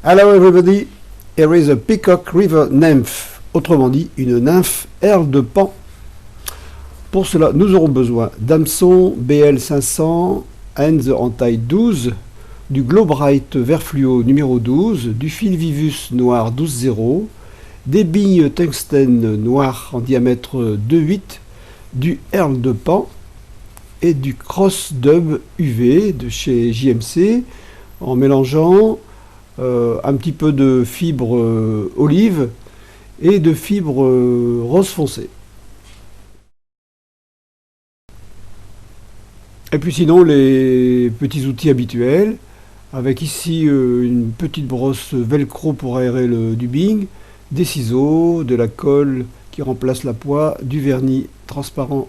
Hello everybody, here is a peacock river nymph, autrement dit une nymphe Earl de Pan. Pour cela, nous aurons besoin d'hameçon BL500 Hands en taille 12, du Globrite vert fluo numéro 12, du fil Vivus noir 12,0, des billes tungstène noir en diamètre 2,8, du Earl de Pan et du Cross Dub UV de chez JMC en mélangeant un petit peu de fibre olive et de fibre rose foncé. Et puis sinon les petits outils habituels, avec ici une petite brosse velcro pour aérer le dubbing, des ciseaux, de la colle qui remplace la poix, du vernis transparent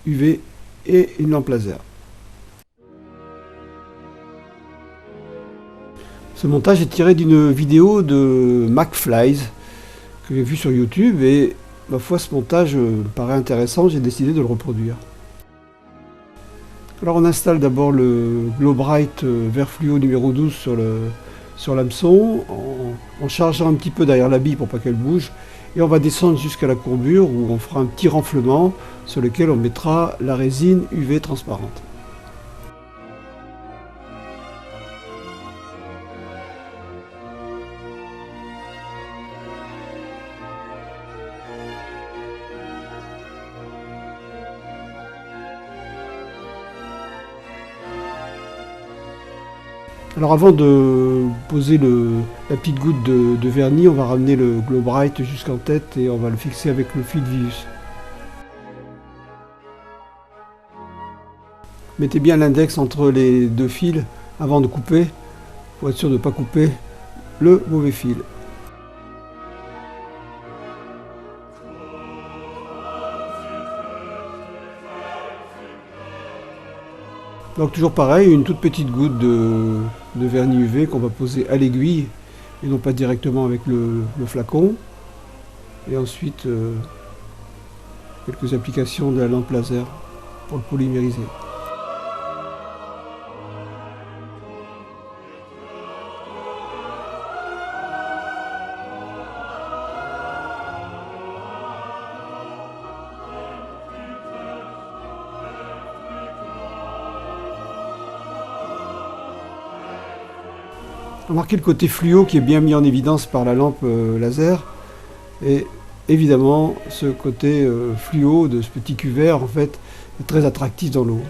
UV et une lampe laser. Ce montage est tiré d'une vidéo de McFlies que j'ai vue sur YouTube et ma foi ce montage me paraît intéressant, j'ai décidé de le reproduire. Alors on installe d'abord le Globrite vert fluo numéro 12 sur l'hameçon en chargeant un petit peu derrière la bille pour pas qu'elle bouge et on va descendre jusqu'à la courbure où on fera un petit renflement sur lequel on mettra la résine UV transparente. Alors avant de poser la petite goutte de vernis, on va ramener le Globrite jusqu'en tête et on va le fixer avec le fil Vivus. Mettez bien l'index entre les deux fils avant de couper, pour être sûr de ne pas couper le mauvais fil. Donc toujours pareil, une toute petite goutte de vernis UV qu'on va poser à l'aiguille et non pas directement avec le flacon. Et ensuite quelques applications de la lampe laser pour le polymériser. Remarquez le côté fluo qui est bien mis en évidence par la lampe laser et évidemment ce côté fluo de ce petit cuvert en fait est très attractif dans l'eau.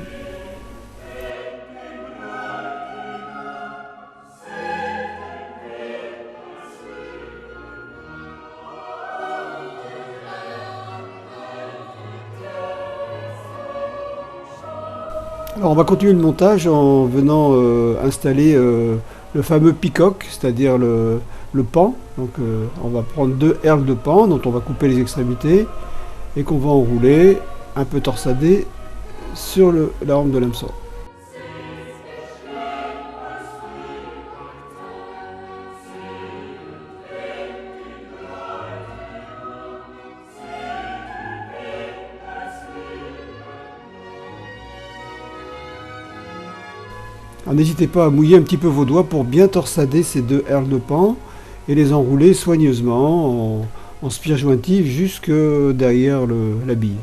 Alors on va continuer le montage en venant installer le fameux peacock, c'est-à-dire le pan. Donc on va prendre deux Earl de pan dont on va couper les extrémités et qu'on va enrouler un peu torsadé sur la hampe de l'hameçon. Alors n'hésitez pas à mouiller un petit peu vos doigts pour bien torsader ces deux Earl de pan et les enrouler soigneusement en spire jointive jusque derrière la bille.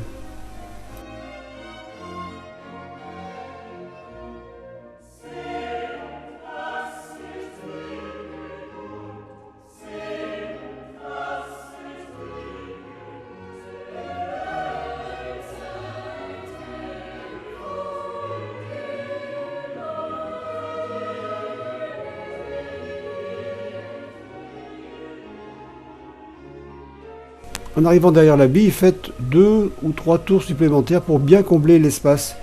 En arrivant derrière la bille, faites 2 ou 3 tours supplémentaires pour bien combler l'espace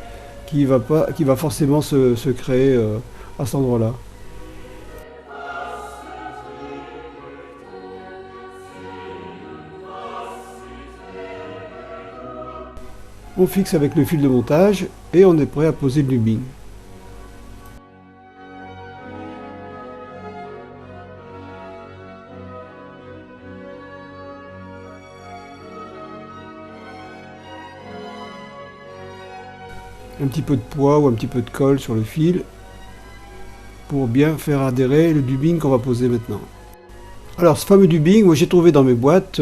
qui va forcément se créer à cet endroit-là. On fixe avec le fil de montage et on est prêt à poser le dubbing. Un petit peu de poids ou un petit peu de colle sur le fil pour bien faire adhérer le dubbing qu'on va poser maintenant. Alors ce fameux dubbing, moi j'ai trouvé dans mes boîtes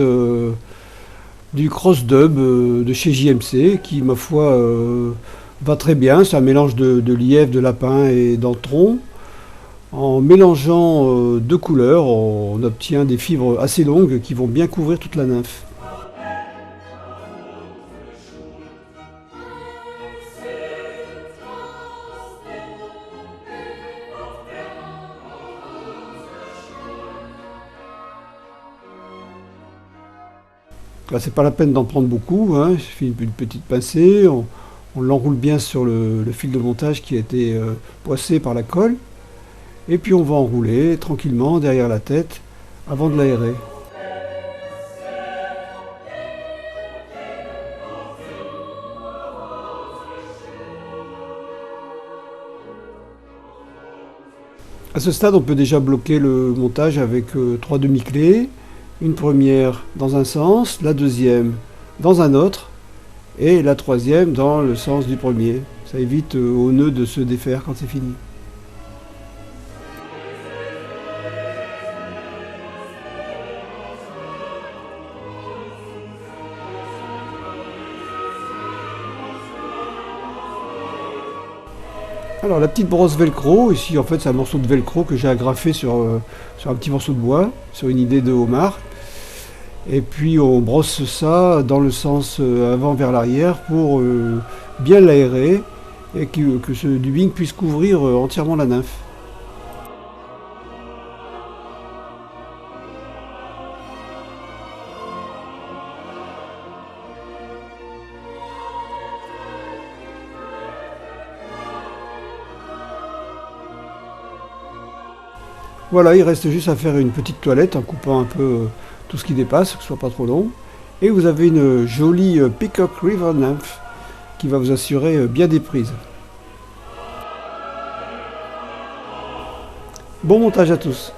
du cross dub de chez JMC qui ma foi va très bien. C'est un mélange de lièvre, de lapin et d'antron. En mélangeant deux couleurs, on obtient des fibres assez longues qui vont bien couvrir toute la nymphe. Là, c'est pas la peine d'en prendre beaucoup, hein. Il suffit d'une petite pincée, on l'enroule bien sur le fil de montage qui a été poissé par la colle, et puis on va enrouler tranquillement derrière la tête avant de l'aérer. À ce stade, on peut déjà bloquer le montage avec 3 demi-clés. Une première dans un sens, la deuxième dans un autre, et la troisième dans le sens du premier. Ça évite au nœud de se défaire quand c'est fini. Alors la petite brosse velcro, ici en fait c'est un morceau de velcro que j'ai agrafé sur un petit morceau de bois, sur une idée de homard. Et puis on brosse ça dans le sens avant vers l'arrière pour bien l'aérer et que ce dubbing puisse couvrir entièrement la nymphe. Voilà, il reste juste à faire une petite toilette en coupant un peu tout ce qui dépasse, que ce soit pas trop long. Et vous avez une jolie Peacock River Nymph qui va vous assurer bien des prises. Bon montage à tous!